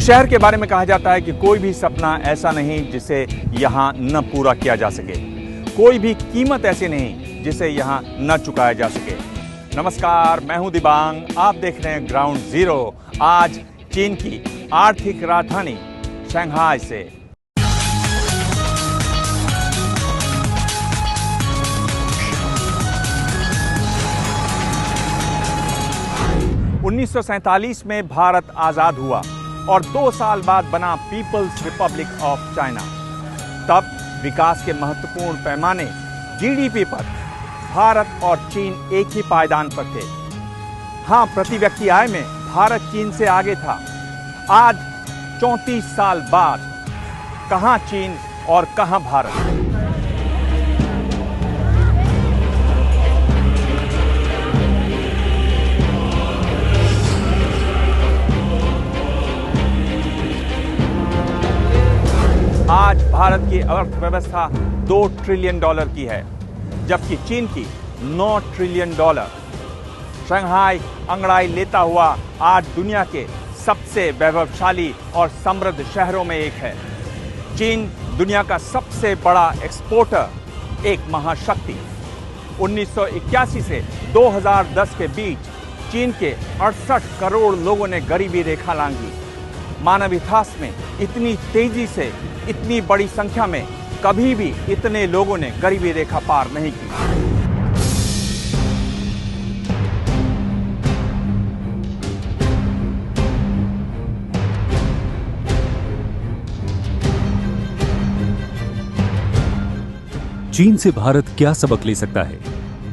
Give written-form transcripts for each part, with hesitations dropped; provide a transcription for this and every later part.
इस शहर के बारे में कहा जाता है कि कोई भी सपना ऐसा नहीं जिसे यहाँ न पूरा किया जा सके, कोई भी कीमत ऐसी नहीं जिसे यहाँ न चुकाया जा सके। नमस्कार, मैं हूं दिबांग, आप देख रहे हैं ग्राउंड जीरो। आज चीन की आर्थिक राजधानी शंघाई से। (1947) में भारत आजाद हुआ और 2 साल बाद बना पीपल्स रिपब्लिक ऑफ चाइना। तब विकास के महत्वपूर्ण पैमाने जीडीपी पर भारत और चीन एक ही पायदान पर थे। हां, प्रति व्यक्ति आय में भारत चीन से आगे था। आज 34 साल बाद कहां चीन और कहां भारत? आज भारत की अर्थव्यवस्था $2 ट्रिलियन की है, जबकि चीन की $9 ट्रिलियन। शंघाई अंगड़ाई लेता हुआ आज दुनिया के सबसे वैभवशाली और समृद्ध शहरों में एक है। चीन दुनिया का सबसे बड़ा एक्सपोर्टर, एक महाशक्ति। 1981 से 2010 के बीच चीन के 68 करोड़ लोगों ने गरीबी रेखा लांघी। मानव इतिहास में इतनी तेजी से इतनी बड़ी संख्या में कभी भी इतने लोगों ने गरीबी रेखा पार नहीं की। चीन से भारत क्या सबक ले सकता है?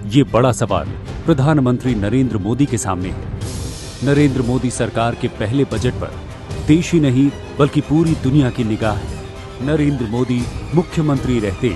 ये बड़ा सवाल प्रधानमंत्री नरेंद्र मोदी के सामने है। नरेंद्र मोदी सरकार के पहले बजट पर देश ही नहीं बल्कि पूरी दुनिया की निगाह है। नरेंद्र मोदी मुख्यमंत्री रहते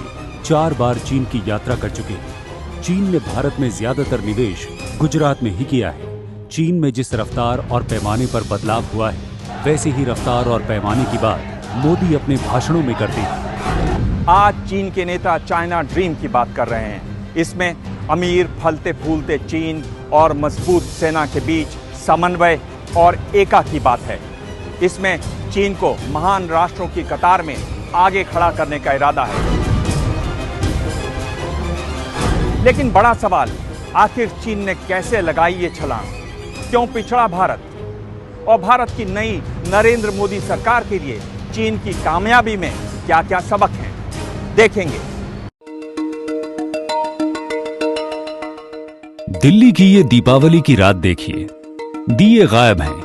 4 बार चीन की यात्रा कर चुके हैं। चीन ने भारत में ज्यादातर निवेश गुजरात में ही किया है। चीन में जिस रफ्तार और पैमाने पर बदलाव हुआ है, वैसे ही रफ्तार और पैमाने की बात मोदी अपने भाषणों में करते हैं। आज चीन के नेता चाइना ड्रीम की बात कर रहे हैं। इसमें अमीर, फलते फूलते चीन और मजबूत सेना के बीच समन्वय और एकता की बात है। इसमें चीन को महान राष्ट्रों की कतार में आगे खड़ा करने का इरादा है। लेकिन बड़ा सवाल, आखिर चीन ने कैसे लगाई ये छलांग? क्यों पिछड़ा भारत? और भारत की नई नरेंद्र मोदी सरकार के लिए चीन की कामयाबी में क्या क्या सबक हैं, देखेंगे। दिल्ली की ये दीपावली की रात देखिए, दिए गायब हैं,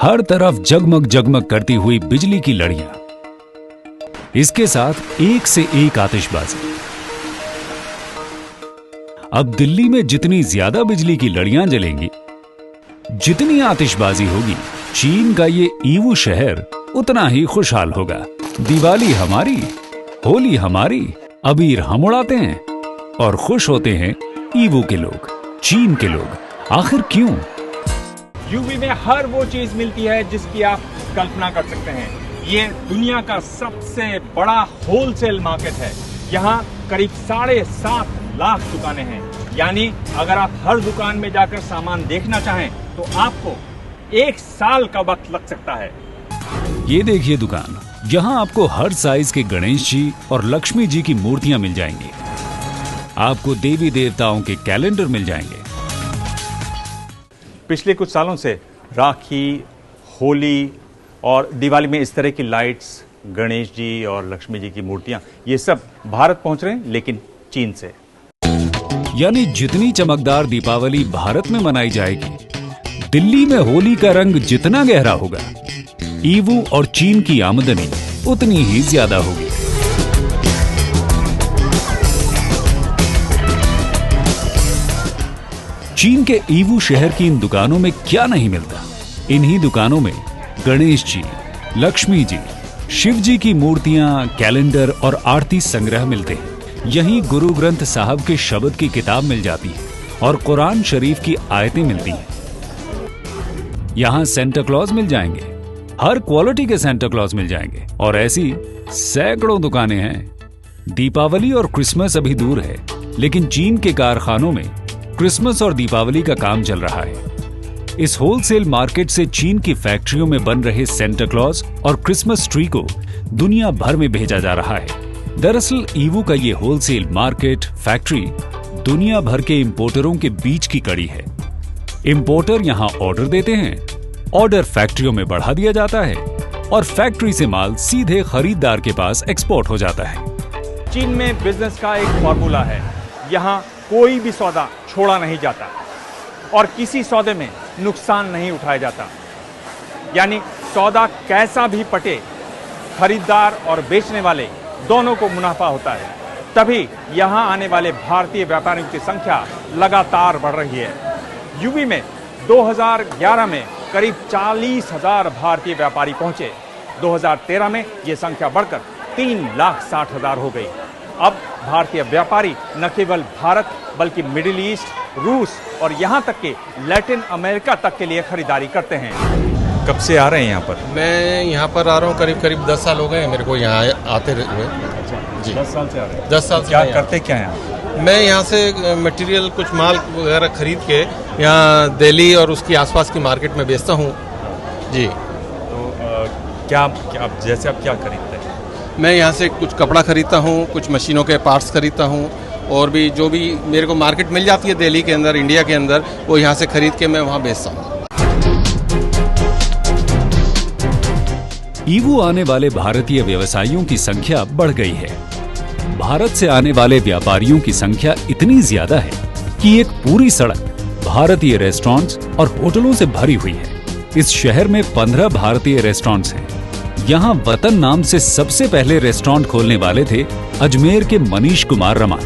हर तरफ जगमग जगमग करती हुई बिजली की लड़ियां, इसके साथ एक से एक आतिशबाजी। अब दिल्ली में जितनी ज्यादा बिजली की लड़ियां जलेंगी, जितनी आतिशबाजी होगी, चीन का ये ईवू शहर उतना ही खुशहाल होगा। दिवाली हमारी, होली हमारी, अबीर हम उड़ाते हैं और खुश होते हैं ईवू के लोग, चीन के लोग। आखिर क्यों? यूवी में हर वो चीज मिलती है जिसकी आप कल्पना कर सकते हैं। ये दुनिया का सबसे बड़ा होलसेल मार्केट है। यहाँ करीब 7.5 लाख दुकानें हैं। यानी अगर आप हर दुकान में जाकर सामान देखना चाहें तो आपको 1 साल का वक्त लग सकता है। ये देखिए दुकान, यहाँ आपको हर साइज के गणेश जी और लक्ष्मी जी की मूर्तियां मिल जाएंगी। आपको देवी देवताओं के कैलेंडर मिल जाएंगे। पिछले कुछ सालों से राखी, होली और दिवाली में इस तरह की लाइट्स, गणेश जी और लक्ष्मी जी की मूर्तियां, ये सब भारत पहुंच रहे हैं, लेकिन चीन से। यानी जितनी चमकदार दीपावली भारत में मनाई जाएगी, दिल्ली में होली का रंग जितना गहरा होगा, ईवू और चीन की आमदनी उतनी ही ज्यादा होगी। चीन के ईवू शहर की इन दुकानों में क्या नहीं मिलता? इन्हीं दुकानों में गणेश जी, लक्ष्मी जी, शिव जी की मूर्तियां, कैलेंडर और आरती संग्रह मिलते हैं। यहीं गुरु ग्रंथ साहब के शब्द की किताब मिल जाती है और कुरान शरीफ की आयतें मिलती हैं। यहाँ सेंटा क्लॉज मिल जाएंगे, हर क्वालिटी के सेंटा क्लॉज मिल जाएंगे और ऐसी सैकड़ों दुकानें हैं। दीपावली और क्रिसमस अभी दूर है, लेकिन चीन के कारखानों में क्रिसमस और दीपावली का काम चल रहा है। इस होलसेल मार्केट से चीन की फैक्ट्रियों में बन रहे सेंटा क्लॉज और क्रिसमस ट्री को दुनिया भर में भेजा जा रहा है। दरअसल ईवू का ये होलसेल मार्केट फैक्ट्री दुनिया भर के इंपोर्टरों के बीच की कड़ी है। इंपोर्टर यहाँ ऑर्डर देते हैं, ऑर्डर फैक्ट्रियों में बढ़ा दिया जाता है और फैक्ट्री से माल सीधे खरीदार के पास एक्सपोर्ट हो जाता है। चीन में बिजनेस का एक फॉर्मूला है, यहाँ कोई भी सौदा छोड़ा नहीं जाता और किसी सौदे में नुकसान नहीं उठाया जाता। यानी सौदा कैसा भी पटे, खरीदार और बेचने वाले दोनों को मुनाफा होता है। तभी यहाँ आने वाले भारतीय व्यापारियों की संख्या लगातार बढ़ रही है। यूपी में 2011 में करीब 40,000 भारतीय व्यापारी पहुंचे। 2013 में ये संख्या बढ़कर 3,60,000 हो गई। अब भारतीय व्यापारी न केवल भारत बल्कि मिडिल ईस्ट, रूस और यहाँ तक के लैटिन अमेरिका तक के लिए खरीदारी करते हैं। कब से आ रहे हैं यहाँ पर? मैं यहाँ पर आ रहा हूँ करीब 10 साल हो गए हैं मेरे को यहाँ आते हुए। जी 10 साल से आ रहे हैं। 10 साल से। क्या करते क्या हैं? मैं यहाँ से मटेरियल कुछ माल वगैरह खरीद के यहाँ दिल्ली और उसकी आसपास की मार्केट में बेचता हूँ। जी। तो क्या जैसे आप क्या खरीदते हैं? मैं यहाँ से कुछ कपड़ा खरीदता हूँ, कुछ मशीनों के पार्ट्स खरीदता हूँ और भी जो भी मेरे को मार्केट मिल जाती है दिल्ली के अंदर, इंडिया के अंदर, वो यहाँ से खरीद के मैं वहाँ बेचता हूँ। ईवू आने वाले भारतीय व्यवसायियों की संख्या बढ़ गई है। भारत से आने वाले व्यापारियों की संख्या इतनी ज्यादा है कि एक पूरी सड़क भारतीय रेस्टोरेंट्स और होटलों से भरी हुई है। इस शहर में 15 भारतीय रेस्टोरेंट्स हैं। यहाँ वतन नाम से सबसे पहले रेस्टोरेंट खोलने वाले थे अजमेर के मनीष कुमार रमान।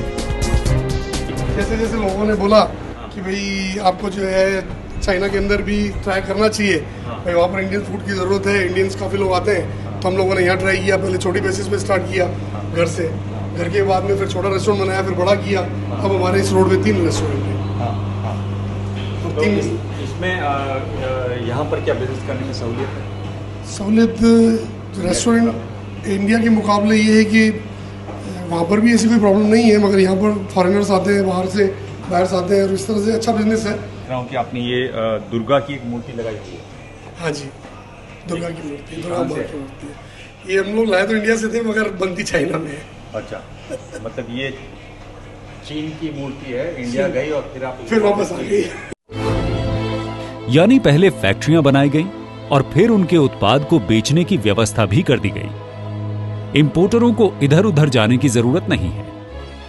जैसे जैसे लोगों ने बोला कि भाई आपको जो है चाइना के अंदर भी ट्राई करना चाहिए, भाई वहाँ पर इंडियन फूड की ज़रूरत है, इंडियंस काफ़ी लोग आते हैं, तो हम लोगों ने यहाँ ट्राई किया। पहले छोटी बेसिस पे स्टार्ट किया घर से, घर के बाद में फिर छोटा रेस्टोरेंट बनाया, फिर बड़ा किया। अब हमारे इस रोड पे 3 रेस्टोरेंट हैं। तो इसमें यहाँ पर क्या बिजनेस करने में सहूलियत है? सहूलियत रेस्टोरेंट इंडिया के मुकाबले ये है कि वहाँ पर भी ऐसी कोई प्रॉब्लम नहीं है, मगर यहाँ पर फॉरेनर्स आते हैं, बाहर से आते हैं और इस तरह से अच्छा बिजनेस है। कि आपने ये दुर्गा की एक मूर्ति लगाई हुई है। हाँ जी, दुर्गा की मूर्ति, दुर्गा माँ की मूर्ति है। ये हम लोग लाए तो इंडिया से थे, मगर बनती चाइना में है। अच्छा, मतलब ये चीन की मूर्ति है, इंडिया गई और फिर वापस आ गई। यानी पहले फैक्ट्रियां बनाई गईं और फिर उनके उत्पाद को बेचने की व्यवस्था भी कर दी गई। इंपोर्टरों को इधर उधर जाने की जरूरत नहीं है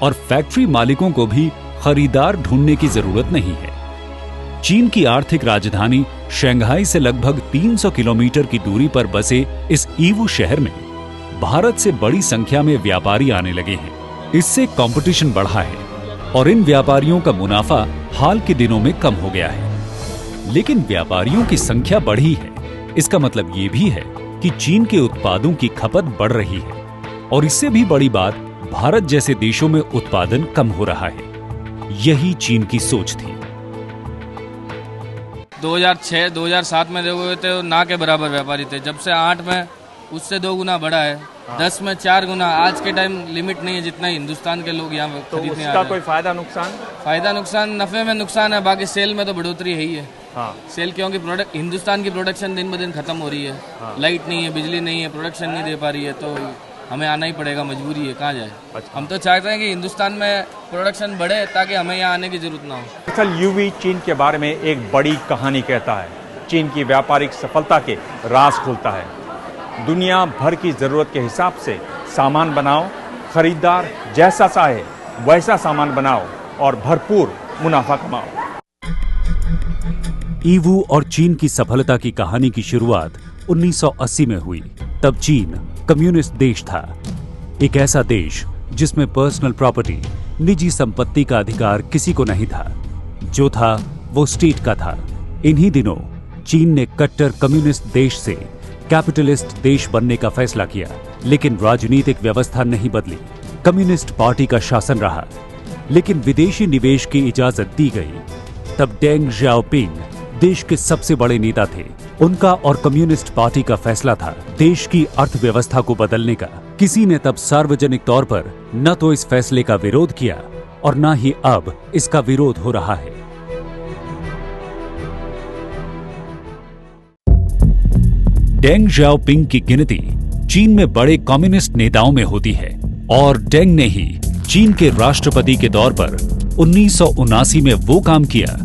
और फैक्ट्री मालिकों को भी खरीदार ढूंढने की जरूरत नहीं है। चीन की आर्थिक राजधानी शंघाई से लगभग 300 किलोमीटर की दूरी पर बसे इस ईवू शहर में भारत से बड़ी संख्या में व्यापारी आने लगे हैं। इससे कंपटीशन बढ़ा है और इन व्यापारियों का मुनाफा हाल के दिनों में कम हो गया है। लेकिन व्यापारियों की संख्या बढ़ी है, इसका मतलब ये भी है कि चीन के उत्पादों की खपत बढ़ रही है और इससे भी बड़ी बात, भारत जैसे देशों में उत्पादन कम हो रहा है। यही चीन की सोच थी। 2006-2007 में देखोगे तो ना के बराबर व्यापारी थे। जब से 8 में उससे 2 गुना बढ़ा है, 10 में 4 गुना। आज के टाइम लिमिट नहीं है जितना हिंदुस्तान के लोग यहाँ खरीदने आ रहे हैं। कोई फायदा नुकसान? फायदा नुकसान, नफे में नुकसान है, बाकी सेल में तो बढ़ोतरी है ही है। हाँ। सेल क्योंकि प्रोडक्ट हिंदुस्तान की प्रोडक्शन दिन ब दिन खत्म हो रही है। हाँ। लाइट नहीं है, बिजली नहीं है, प्रोडक्शन नहीं दे पा रही है, तो हमें आना ही पड़ेगा, मजबूरी है, कहाँ जाए। अच्छा। हम तो चाहते हैं कि हिंदुस्तान में प्रोडक्शन बढ़े ताकि हमें यहाँ आने की जरूरत ना हो। दरअसल यूवी चीन के बारे में एक बड़ी कहानी कहता है। चीन की व्यापारिक सफलता के राज खोलता है। दुनिया भर की जरूरत के हिसाब से सामान बनाओ, खरीदार जैसा चाहे वैसा सामान बनाओ और भरपूर मुनाफा कमाओ। ईवू और चीन की सफलता की कहानी की शुरुआत 1980 में हुई। तब चीन कम्युनिस्ट देश था, एक ऐसा देश जिसमें पर्सनल प्रॉपर्टी, निजी संपत्ति का अधिकार किसी को नहीं था। जो था वो स्टेट का था। इन्हीं दिनों चीन ने कट्टर कम्युनिस्ट देश से कैपिटलिस्ट देश बनने का फैसला किया, लेकिन राजनीतिक व्यवस्था नहीं बदली। कम्युनिस्ट पार्टी का शासन रहा, लेकिन विदेशी निवेश की इजाजत दी गई। तब डेंग जियाओपिंग देश के सबसे बड़े नेता थे। उनका और कम्युनिस्ट पार्टी का फैसला था देश की अर्थव्यवस्था को बदलने का। किसी ने तब सार्वजनिक तौर पर न तो इस फैसले का विरोध किया और न ही अब इसका विरोध हो रहा है। डेंग जियाओपिंग की गिनती चीन में बड़े कम्युनिस्ट नेताओं में होती है और डेंग ने ही चीन के राष्ट्रपति के तौर पर 1979 में वो काम किया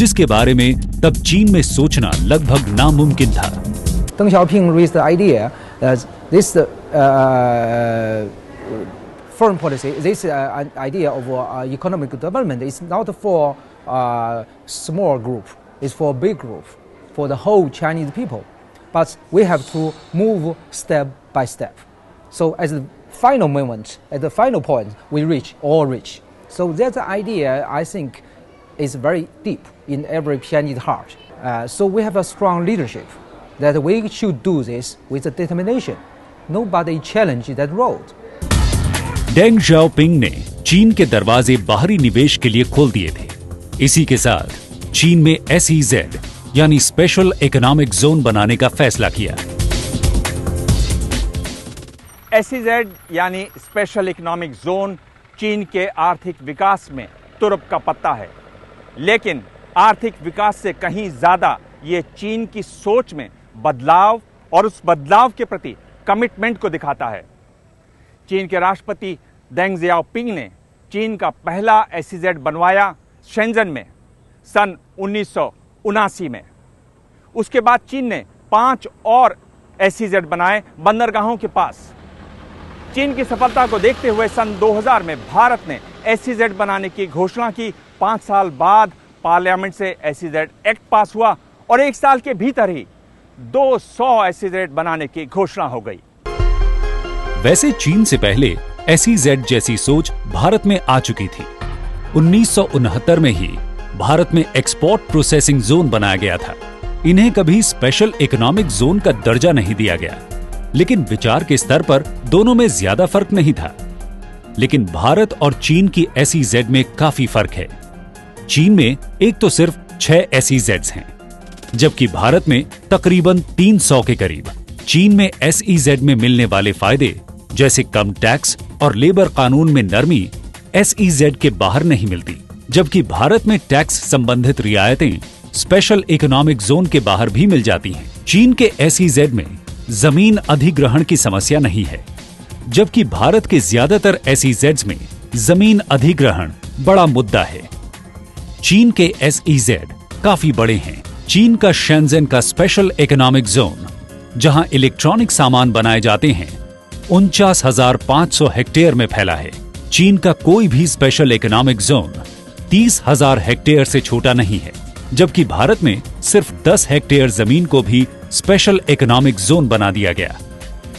जिसके बारे में तब चीन में सोचना लगभग नामुमकिन था। Deng Xiaoping raised the idea that this foreign policy, this idea of economic development is not for small group, it's for big group, for the whole Chinese people. But we have to move step by step. So at the final moment, at the final point, we all reach. So that idea, I think, is very deep in every Chinese heart. So we have a strong leadership that we should do this with determination. Nobody challenged that road. Deng Xiaoping ने चीन के दरवाजे बाहरी निवेश के लिए खोल दिए थे। इसी के साथ चीन में SEZ यानी स्पेशल इकोनॉमिक जोन बनाने का फैसला किया। SEZ यानी स्पेशल इकोनॉमिक जोन चीन के आर्थिक विकास में तुरप का पत्ता है, लेकिन आर्थिक विकास से कहीं ज्यादा ये चीन की सोच में बदलाव और उस बदलाव के प्रति कमिटमेंट को दिखाता है। चीन के राष्ट्रपति डेंग जियाओपिंग ने चीन का पहला SEZ बनवाया शेंजन में सन 1979 में। उसके बाद चीन ने 5 और SEZ बनाए बंदरगाहों के पास। चीन की सफलता को देखते हुए सन 2000 में भारत ने SEZ बनाने की घोषणा की। 5 साल बाद पार्लियामेंट से SEZ एक्ट पास हुआ और 1 साल के भीतर ही 200 SEZ बनाने की घोषणा हो गई। वैसे चीन से पहले SEZ जैसी सोच भारत में आ चुकी थी। 1969 में ही भारत में एक्सपोर्ट प्रोसेसिंग जोन बनाया गया था। इन्हें कभी स्पेशल इकोनॉमिक जोन का दर्जा नहीं दिया गया, लेकिन विचार के स्तर पर दोनों में ज्यादा फर्क नहीं था। लेकिन भारत और चीन की SEZ में काफी फर्क है। चीन में एक तो सिर्फ 6 SEZs हैं, जबकि भारत में तकरीबन 300 के करीब। चीन में SEZ में मिलने वाले फायदे जैसे कम टैक्स और लेबर कानून में नरमी SEZ के बाहर नहीं मिलती, जबकि भारत में टैक्स संबंधित रियायतें स्पेशल इकोनॉमिक जोन के बाहर भी मिल जाती हैं। चीन के SEZ में जमीन अधिग्रहण की समस्या नहीं है, जबकि भारत के ज्यादातर SEZs में जमीन अधिग्रहण बड़ा मुद्दा है। चीन के SEZ काफी बड़े हैं। चीन का शेंजन का स्पेशल इकोनॉमिक जोन, जहां इलेक्ट्रॉनिक सामान बनाए जाते हैं, 49,500 हेक्टेयर में फैला है। चीन का कोई भी स्पेशल इकोनॉमिक जोन 30,000 हेक्टेयर से छोटा नहीं है, जबकि भारत में सिर्फ 10 हेक्टेयर जमीन को भी स्पेशल इकोनॉमिक जोन बना दिया गया।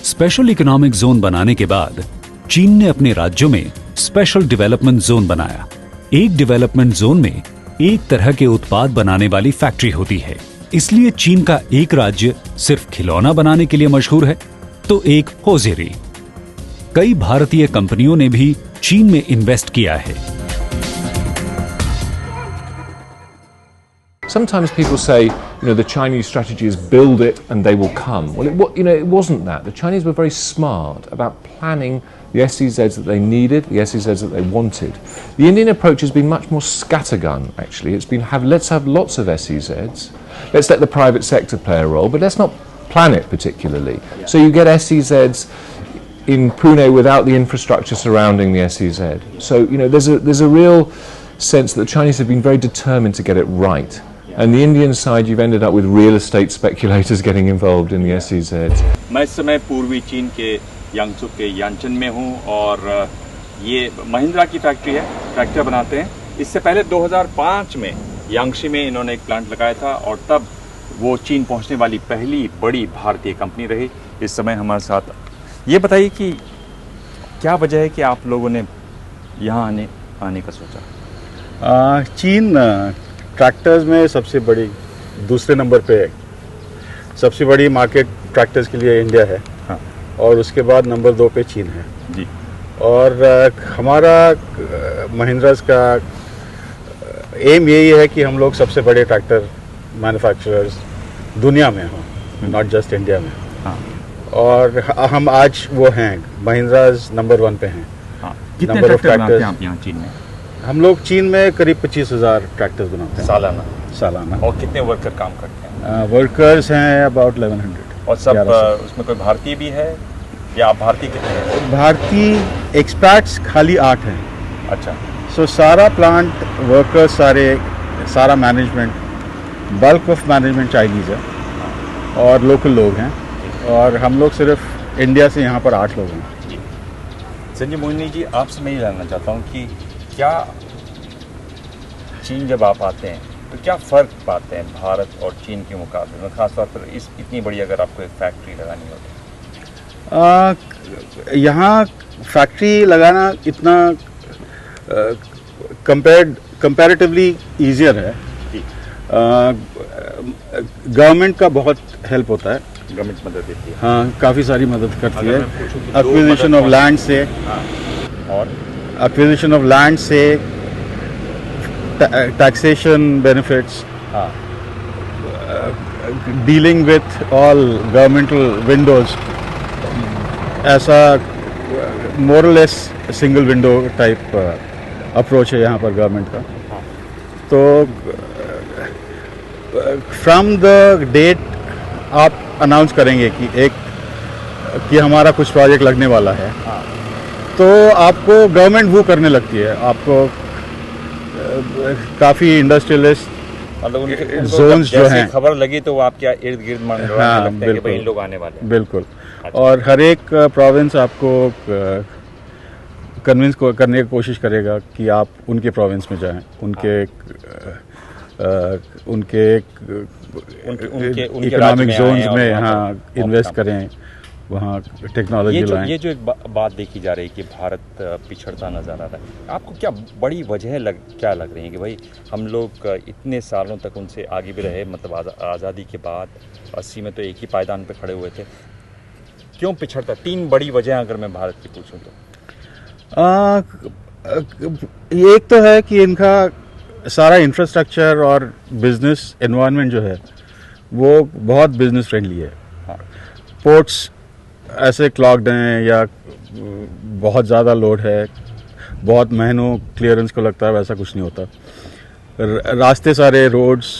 स्पेशल इकोनॉमिक जोन बनाने के बाद चीन ने अपने राज्यों में स्पेशल डेवलपमेंट जोन बनाया। एक डेवलपमेंट जोन में एक तरह के उत्पाद बनाने वाली फैक्ट्री होती है, इसलिए चीन का एक राज्य सिर्फ खिलौना बनाने के लिए मशहूर है तो एक होजेरी। कई भारतीय कंपनियों ने भी चीन में इन्वेस्ट किया है। Sometimes people say, the Chinese strategy is build it and they will come. Well, it wasn't that. The Chinese were very smart about planning the SEZs that they needed, the SEZs that they wanted. The Indian approach has been much more scattergun, actually. It's been let's have lots of SEZs, let's let the private sector play a role, but let's not plan it particularly. Yeah. So you get SEZs in Pune without the infrastructure surrounding the SEZ. So there's a real sense that the Chinese have been very determined to get it right. And the Indian side, you've ended up with real estate speculators getting involved in the SEZs. मैं इस समय पूर्वी चीन के यांगसू के यांचन में हूँ और ये महिंद्रा की फैक्ट्री है, ट्रैक्टर बनाते हैं। इससे पहले 2005 में यांगशी में इन्होंने एक प्लांट लगाया था और तब वो चीन पहुंचने वाली पहली बड़ी भारतीय कंपनी रही। इस समय हमारे साथ ये बताइए कि क्या वजह है कि आप लोगों ने यहाँ आने का सोचा? चीन ट्रैक्टर्स में सबसे बड़ी दूसरे नंबर पे है। सबसे बड़ी मार्केट ट्रैक्टर्स के लिए इंडिया है। हाँ। और उसके बाद नंबर 2 पे चीन है जी। और हमारा महिंद्रास का एम यही है कि हम लोग सबसे बड़े ट्रैक्टर मैन्युफैक्चरर्स दुनिया में हों, नॉट जस्ट इंडिया में। हाँ। और हम आज वो हैं, महिंद्रास नंबर 1 पे हैं। हाँ। कितने ट्रैक्टर बनाते हैं आप यहाँ चीन में? हम लोग चीन में करीब 25,000 ट्रैक्टर्स बनाते हैं सालाना। और कितने वर्कर काम करते हैं? वर्कर्स हैं अबाउट 1100। और सब उसमें कोई भारतीय भी है या आप भारतीय कितने हैं? भारतीय एक्सपैट्स खाली 8 हैं। अच्छा। सो सारा प्लांट वर्कर्स सारा management, bulk of management Chinese है और लोकल लोग हैं, और हम लोग सिर्फ इंडिया से यहाँ पर 8 लोग हैं। संजय मोहिनी जी, आपसे मैं ये जानना चाहता हूँ कि क्या चीन जब आप आते हैं तो क्या फ़र्क पाते हैं भारत और चीन के मुकाबले में, ख़ासतौर पर इतनी बड़ी अगर आपको एक फैक्ट्री लगानी हो तो? यहाँ फैक्ट्री लगाना इतना कंपैरेटिवली ईजियर है। गवर्नमेंट का बहुत हेल्प होता है, गवर्नमेंट मदद देती है। हाँ, काफ़ी सारी मदद करती है। एक्विजिशन ऑफ लैंड से, और एक्विजिशन ऑफ लैंड से, taxation benefits, dealing with all governmental Windows, ऐसा मोरलेस सिंगल विंडो टाइप अप्रोच है यहाँ पर गवर्नमेंट का। तो फ्रॉम द डेट आप अनाउंस करेंगे कि हमारा कुछ प्रोजेक्ट लगने वाला है, तो आपको गवर्नमेंट वो करने लगती है। आपको काफ़ी इंडस्ट्रियलिस्ट मतलब जोन्स जो हैं, खबर लगी तो वो आपके इर्द गिर्द मंडराने लगते हैं कि भाई इन लोग आने वाले हैं। बिल्कुल। और हर एक प्रोविंस आपको कन्विंस करने की कोशिश करेगा कि आप उनके प्रोविंस में जाएं, उनके इकोनॉमिक जोन्स में इन्वेस्ट करें, वहाँ टेक्नोलॉजी लाएं। ये जो एक बात देखी जा रही है कि भारत पिछड़ता नज़र आ रहा है, आपको क्या बड़ी वजह क्या लग रही है कि भाई हम लोग इतने सालों तक उनसे आगे भी रहे, मतलब आज़ादी के बाद 80 में तो एक ही पायदान पे खड़े हुए थे, क्यों पिछड़ता? 3 बड़ी वजह अगर मैं भारत की पूछूं तो। एक तो है कि इनका सारा इंफ्रास्ट्रक्चर और बिजनेस एनवायरनमेंट जो है वो बहुत बिजनेस फ्रेंडली है। पोर्ट्स ऐसे क्लॉग्ड हैं या बहुत ज़्यादा लोड है, बहुत महीनों क्लियरेंस को लगता है, वैसा कुछ नहीं होता। रास्ते सारे, roads,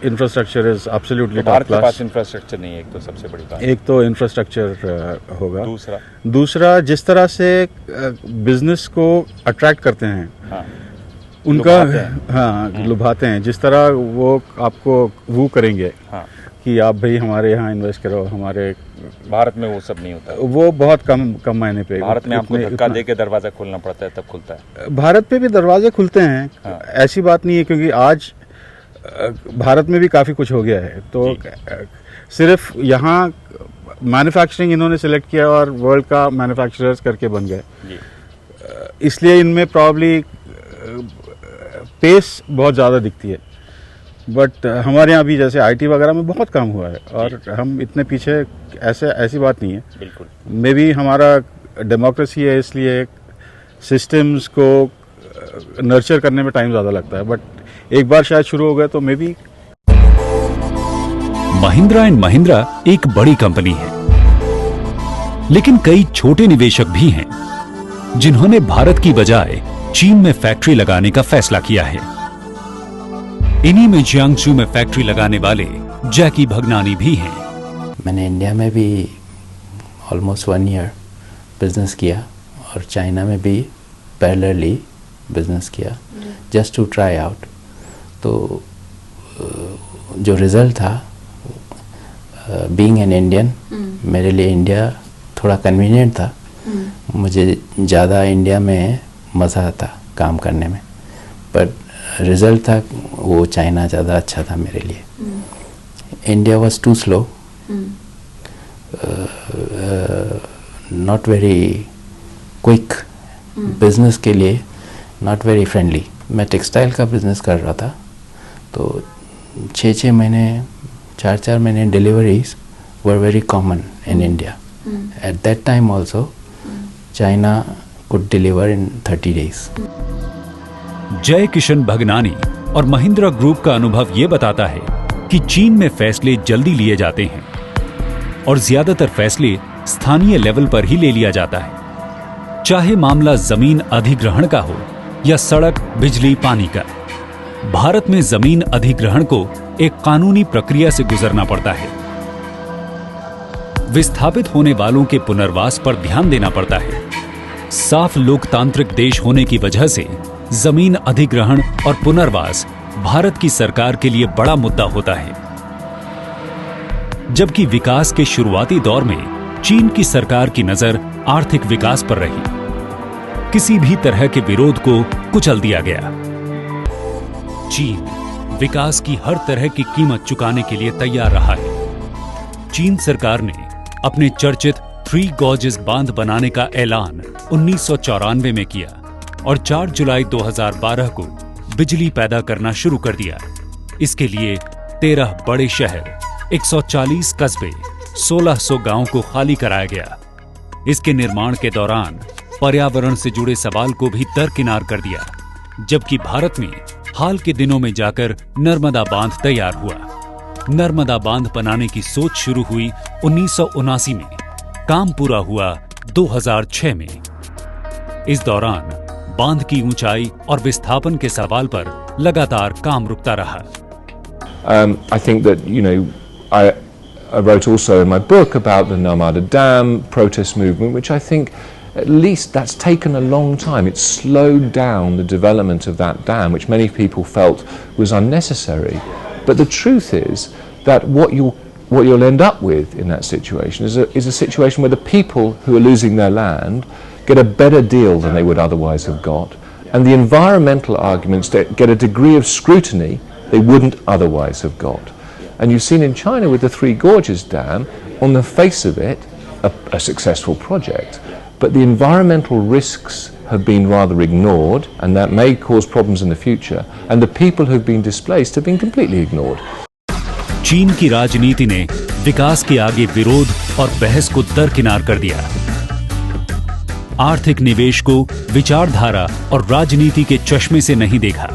infrastructure is absolutely top class. Bharat के पास इंफ्रास्ट्रक्चर नहीं है, एक तो सबसे बड़ी बात। एक तो इंफ्रास्ट्रक्चर होगा। दूसरा जिस तरह से बिजनेस को अट्रैक्ट करते हैं, उनका लुभाते हैं, जिस तरह वो आपको वो करेंगे कि आप भाई हमारे यहाँ इन्वेस्ट करो, हमारे भारत में वो सब नहीं होता। वो बहुत कम महीने पे। भारत में आपको धक्का दे के दरवाजा खोलना पड़ता है, तब खुलता है। भारत पे भी दरवाजे खुलते हैं, ऐसी बात नहीं है, क्योंकि आज भारत में भी काफ़ी कुछ हो गया है। तो सिर्फ यहाँ मैन्युफैक्चरिंग इन्होंने सिलेक्ट किया और वर्ल्ड का मैन्युफैक्चरर्स करके बन गए, इसलिए इनमें प्रॉब्ली पेस बहुत ज़्यादा दिखती है। बट हमारे यहाँ भी जैसे आईटी वगैरह में बहुत काम हुआ है और हम इतने पीछे ऐसी बात नहीं है। बिल्कुल। मे बी हमारा डेमोक्रेसी है, इसलिए सिस्टम्स को नर्चर करने में टाइम ज़्यादा लगता है, बट एक बार शायद शुरू हो गए तो may be. Mahindra and Mahindra एक बड़ी कंपनी है, लेकिन कई छोटे निवेशक भी हैं जिन्होंने भारत की बजाय चीन में फैक्ट्री लगाने का फैसला किया है। इन्हीं में जियांगसू में फैक्ट्री लगाने वाले जैकी भगनानी भी हैं। मैंने इंडिया में भी ऑलमोस्ट 1 ईयर बिजनेस किया और चाइना में भी पैरेलली बिजनेस किया, जस्ट टू ट्राई आउट। तो जो रिज़ल्ट था, बीइंग एन इंडियन, मेरे लिए इंडिया थोड़ा कन्वीनियंट था। मुझे ज़्यादा इंडिया में मज़ा आता काम करने में, बट रिज़ल्ट था वो चाइना ज़्यादा अच्छा था मेरे लिए। India was too slow, not very quick, business के लिए नॉट वेरी फ्रेंडली। मैं टेक्सटाइल का बिज़नेस कर रहा था, तो 6 महीने 4 महीने deliveries were very common in India. At that time also China could deliver in 30 days. जय किशन भगनानी और महिंद्रा ग्रुप का अनुभव ये बताता है कि चीन में फैसले जल्दी लिए जाते हैं और ज्यादातर फैसले स्थानीय लेवल पर ही ले लिया जाता है, चाहे मामला जमीन अधिग्रहण का हो या सड़क, बिजली, पानी का। भारत में जमीन अधिग्रहण को एक कानूनी प्रक्रिया से गुजरना पड़ता है। विस्थापित होने वालों के पुनर्वास पर ध्यान देना पड़ता है। साफ लोकतांत्रिक देश होने की वजह से जमीन अधिग्रहण और पुनर्वास भारत की सरकार के लिए बड़ा मुद्दा होता है। जबकि विकास के शुरुआती दौर में चीन की सरकार की नजर आर्थिक विकास पर रही। किसी भी तरह के विरोध को कुचल दिया गया। चीन विकास की हर तरह की कीमत चुकाने के लिए तैयार रहा है। चीन सरकार ने अपने चर्चित 3 गॉर्जेस बांध बनाने का ऐलान 1994 में किया और 4 जुलाई 2012 को बिजली पैदा करना शुरू कर दिया। इसके लिए 13 बड़े शहर, 140 कस्बे, 1600 गांवों को खाली कराया गया। इसके निर्माण के दौरान पर्यावरण से जुड़े सवाल को भी दरकिनार कर दिया। जबकि भारत में हाल के दिनों में जाकर नर्मदा बांध तैयार हुआ। नर्मदा बांध बनाने की सोच शुरू हुई 1979 में, काम पूरा हुआ 2006 में। इस दौरान बांध की ऊंचाई और विस्थापन के सवाल पर लगातार काम रुकता रहा। I think that, I wrote also in my book about the Narmada Dam protest movement, which I think at least that's taken a long time. It's slowed down the development of that dam, which many people felt was unnecessary. But the truth is that what you'll end up with in that situation is a situation where the people who are losing their land get a better deal than they would otherwise have got, and the environmental arguments get a degree of scrutiny they wouldn't otherwise have got. And you've seen in China with the Three Gorges Dam, on the face of it, a successful project, but the environmental risks have been rather ignored, and that may cause problems in the future, and the people who've been displaced have been completely ignored. चीन की राजनीति ने विकास के आगे विरोध और बहस को दरकिनार कर दिया। आर्थिक निवेश को विचारधारा और राजनीति के चश्मे से नहीं देखा।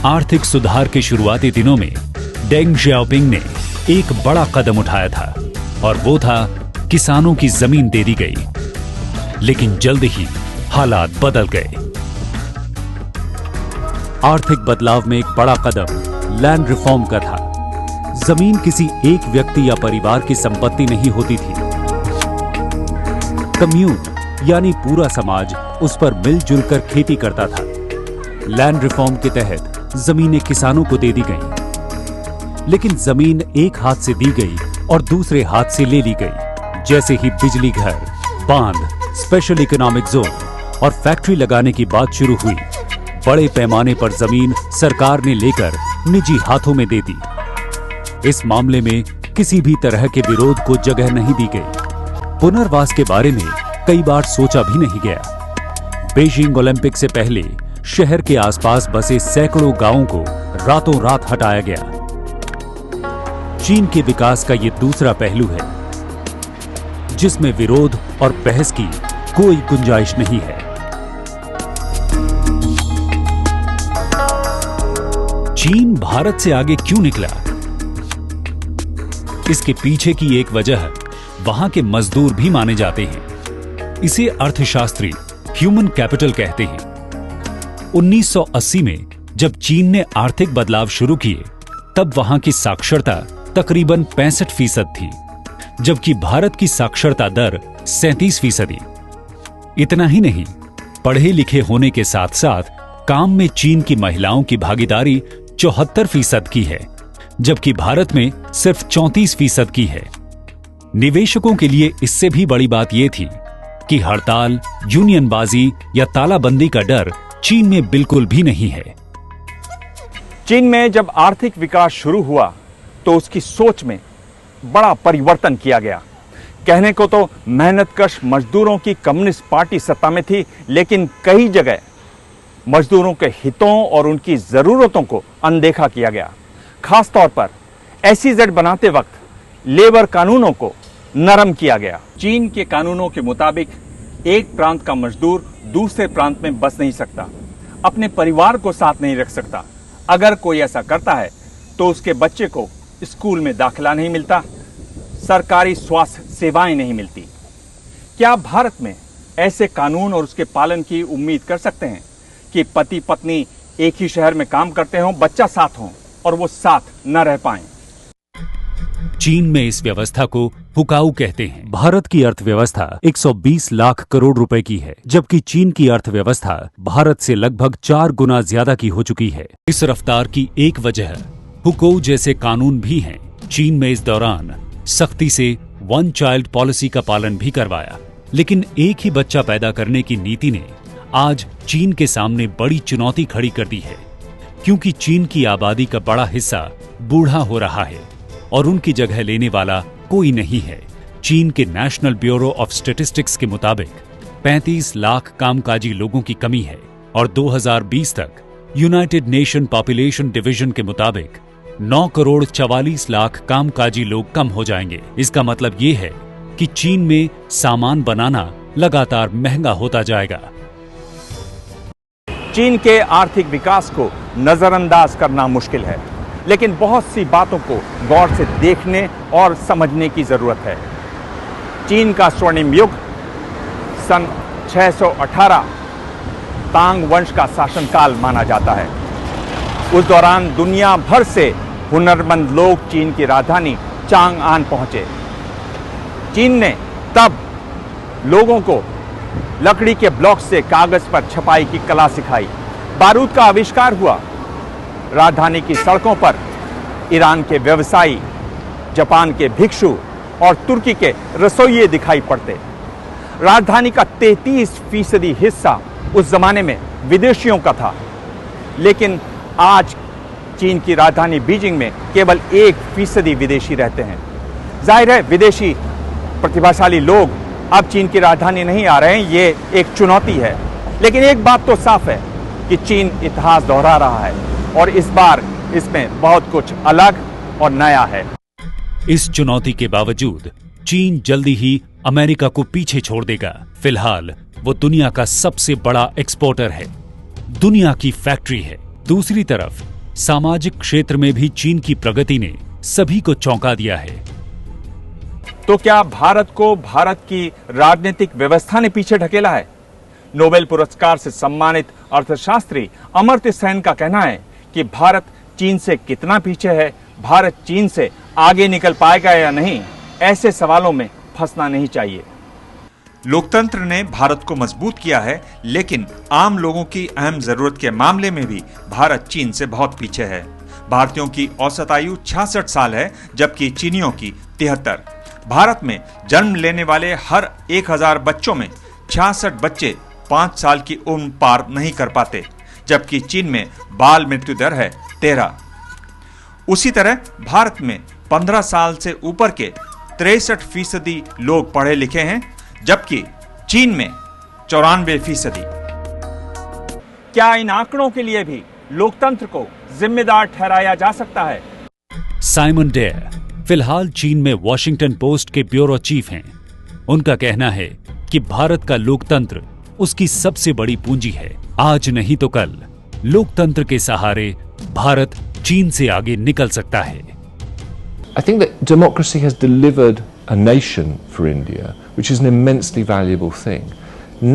आर्थिक सुधार के शुरुआती दिनों में डेंग जियाओपिंग ने एक बड़ा कदम उठाया था, और वो था किसानों की जमीन दे दी गई। लेकिन जल्द ही हालात बदल गए। आर्थिक बदलाव में एक बड़ा कदम लैंड रिफॉर्म का था। जमीन किसी एक व्यक्ति या परिवार की संपत्ति नहीं होती थी। कम्यून यानी पूरा समाज उस पर मिलजुल कर खेती करता था। लैंड रिफॉर्म के तहत जमीनें किसानों को दे दी गईं। लेकिन जमीन एक हाथ से दी गई और दूसरे हाथ से ले ली गई। जैसे ही बिजली घर, बांध, स्पेशल इकोनॉमिक जोन और फैक्ट्री लगाने की बात शुरू हुई, बड़े पैमाने पर जमीन सरकार ने लेकर निजी हाथों में दे दी। इस मामले में किसी भी तरह के विरोध को जगह नहीं दी गई। पुनर्वास के बारे में कई बार सोचा भी नहीं गया। बीजिंग ओलंपिक से पहले शहर के आसपास बसे सैकड़ों गांवों को रातों रात हटाया गया। चीन के विकास का ये दूसरा पहलू है, जिसमें विरोध और बहस की कोई गुंजाइश नहीं है। चीन भारत से आगे क्यों निकला? इसके पीछे की एक वजह वहां के मजदूर भी माने जाते हैं। इसे अर्थशास्त्री ह्यूमन कैपिटल कहते हैं। 1980 में जब चीन ने आर्थिक बदलाव शुरू किए, तब वहां की साक्षरता तकरीबन 65% थी, जबकि भारत की साक्षरता दर 37%। इतना ही नहीं, पढ़े लिखे होने के साथ साथ काम में चीन की महिलाओं की भागीदारी 74% की है, जबकि भारत में सिर्फ 34% की है। निवेशकों के लिए इससे भी बड़ी बात यह थी कि हड़ताल, यूनियनबाजी या तालाबंदी का डर चीन में बिल्कुल भी नहीं है। चीन में जब आर्थिक विकास शुरू हुआ तो उसकी सोच में बड़ा परिवर्तन किया गया। कहने को तो मेहनतकश मजदूरों की कम्युनिस्ट पार्टी सत्ता में थी, लेकिन कई जगह मजदूरों के हितों और उनकी जरूरतों को अनदेखा किया गया। खास तौर पर एसईजेड बनाते वक्त लेबर कानूनों को नरम किया गया। चीन के कानूनों के मुताबिक एक प्रांत का मजदूर दूसरे प्रांत में बस नहीं सकता, अपने परिवार को साथ नहीं रख सकता। अगर कोई ऐसा करता है तो उसके बच्चे को स्कूल में दाखिला नहीं मिलता, सरकारी स्वास्थ्य सेवाएं नहीं मिलती। क्या भारत में ऐसे कानून और उसके पालन की उम्मीद कर सकते हैं कि पति पत्नी एक ही शहर में काम करते हों, बच्चा साथ हो और वो साथ न रह पाएं? चीन में इस व्यवस्था को हुकाऊ कहते हैं। भारत की अर्थव्यवस्था 120 लाख करोड़ रुपए की है, जबकि चीन की अर्थव्यवस्था भारत से लगभग 4 गुना ज्यादा की हो चुकी है। इस रफ्तार की एक वजह हुकाऊ जैसे कानून भी हैं। चीन में इस दौरान सख्ती से वन चाइल्ड पॉलिसी का पालन भी करवाया, लेकिन एक ही बच्चा पैदा करने की नीति ने आज चीन के सामने बड़ी चुनौती खड़ी कर दी है, क्योंकि चीन की आबादी का बड़ा हिस्सा बूढ़ा हो रहा है और उनकी जगह लेने वाला कोई नहीं है। चीन के नेशनल ब्यूरो ऑफ स्टैटिस्टिक्स के मुताबिक 35 लाख कामकाजी लोगों की कमी है और 2020 तक यूनाइटेड नेशन पॉपुलेशन डिवीजन के मुताबिक 9 करोड़ 44 लाख कामकाजी लोग कम हो जाएंगे। इसका मतलब ये है कि चीन में सामान बनाना लगातार महंगा होता जाएगा। चीन के आर्थिक विकास को नजरअंदाज करना मुश्किल है, लेकिन बहुत सी बातों को गौर से देखने और समझने की जरूरत है। चीन का स्वर्णिम युग सन 618 तांग वंश का शासनकाल माना जाता है। उस दौरान दुनिया भर से हुनरमंद लोग चीन की राजधानी चांगआन पहुंचे। चीन ने तब लोगों को लकड़ी के ब्लॉक से कागज पर छपाई की कला सिखाई। बारूद का आविष्कार हुआ। राजधानी की सड़कों पर ईरान के व्यवसायी, जापान के भिक्षु और तुर्की के रसोइये दिखाई पड़ते। राजधानी का 33% हिस्सा उस जमाने में विदेशियों का था, लेकिन आज चीन की राजधानी बीजिंग में केवल 1% विदेशी रहते हैं। जाहिर है विदेशी प्रतिभाशाली लोग अब चीन की राजधानी नहीं आ रहे हैं, ये एक चुनौती है। लेकिन एक बात तो साफ है कि चीन इतिहास दोहरा रहा है और इस बार इसमें बहुत कुछ अलग और नया है। इस चुनौती के बावजूद चीन जल्दी ही अमेरिका को पीछे छोड़ देगा। फिलहाल वो दुनिया का सबसे बड़ा एक्सपोर्टर है, दुनिया की फैक्ट्री है। दूसरी तरफ सामाजिक क्षेत्र में भी चीन की प्रगति ने सभी को चौंका दिया है। तो क्या भारत को भारत की राजनीतिक व्यवस्था ने पीछे ढकेला है? नोबेल पुरस्कार से सम्मानित अर्थशास्त्री अमर्त्य सेन का कहना है कि भारत चीन से कितना पीछे है, भारत चीन से आगे निकल पाएगा या नहीं, ऐसे सवालों में फंसना नहीं चाहिए। लोकतंत्र ने भारत को मजबूत किया है, लेकिन आम लोगों की अहम जरूरत के मामले में भी भारत चीन से बहुत पीछे है। भारतीयों की औसत आयु 66 साल है, जबकि चीनियों की 73। भारत में जन्म लेने वाले हर 1000 बच्चों में 66 बच्चे 5 साल की उम्र पार नहीं कर पाते, जबकि चीन में बाल मृत्यु दर है 13। उसी तरह भारत में 15 साल से ऊपर के 63% लोग पढ़े लिखे हैं, जबकि चीन में 94%। क्या इन आंकड़ों के लिए भी लोकतंत्र को जिम्मेदार ठहराया जा सकता है? साइमन डेयर फिलहाल चीन में वॉशिंगटन पोस्ट के ब्यूरो चीफ हैं। उनका कहना है कि भारत का लोकतंत्र उसकी सबसे बड़ी पूंजी है। आज नहीं तो कल लोकतंत्र के सहारे भारत चीन से आगे निकल सकता है। I think that democracy has delivered a nation for India, which is an immensely valuable thing.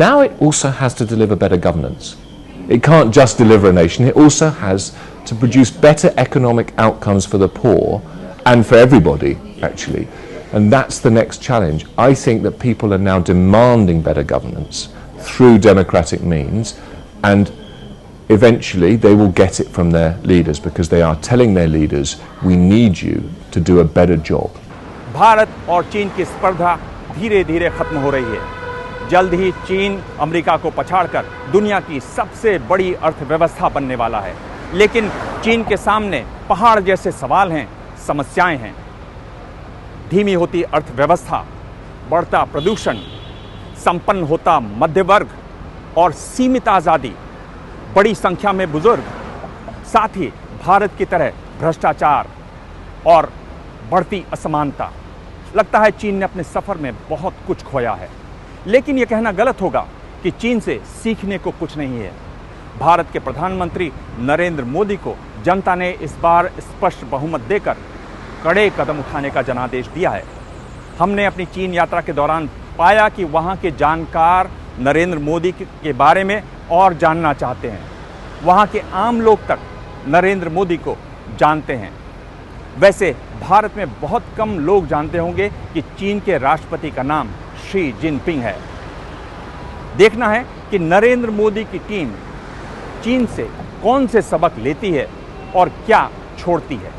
Now it also has to deliver better governance. It can't just deliver a nation, it also has to produce better economic outcomes for the poor and for everybody, actually. And that's the next challenge. I think that people are now demanding better governance through democratic means, and eventually they will get it from their leaders, because they are telling their leaders, we need you to do a better job. Bharat और चीन की स्पर्धा धीरे धीरे खत्म हो रही है। जल्द ही चीन अमेरिका को पछाड़कर दुनिया की सबसे बड़ी अर्थव्यवस्था बनने वाला है। लेकिन चीन के सामने पहाड़ जैसे सवाल हैं, समस्याएं हैं। धीमी होती अर्थव्यवस्था, बढ़ता प्रदूषण, संपन्न होता मध्य वर्ग और सीमित आज़ादी, बड़ी संख्या में बुजुर्ग, साथ ही भारत की तरह भ्रष्टाचार और बढ़ती असमानता। लगता है चीन ने अपने सफर में बहुत कुछ खोया है। लेकिन यह कहना गलत होगा कि चीन से सीखने को कुछ नहीं है। भारत के प्रधानमंत्री नरेंद्र मोदी को जनता ने इस बार स्पष्ट बहुमत देकर कड़े कदम उठाने का जनादेश दिया है। हमने अपनी चीन यात्रा के दौरान पाया कि वहां के जानकार नरेंद्र मोदी के बारे में और जानना चाहते हैं। वहां के आम लोग तक नरेंद्र मोदी को जानते हैं। वैसे भारत में बहुत कम लोग जानते होंगे कि चीन के राष्ट्रपति का नाम शी जिनपिंग है। देखना है कि नरेंद्र मोदी की टीम चीन से कौन से सबक लेती है और क्या छोड़ती है।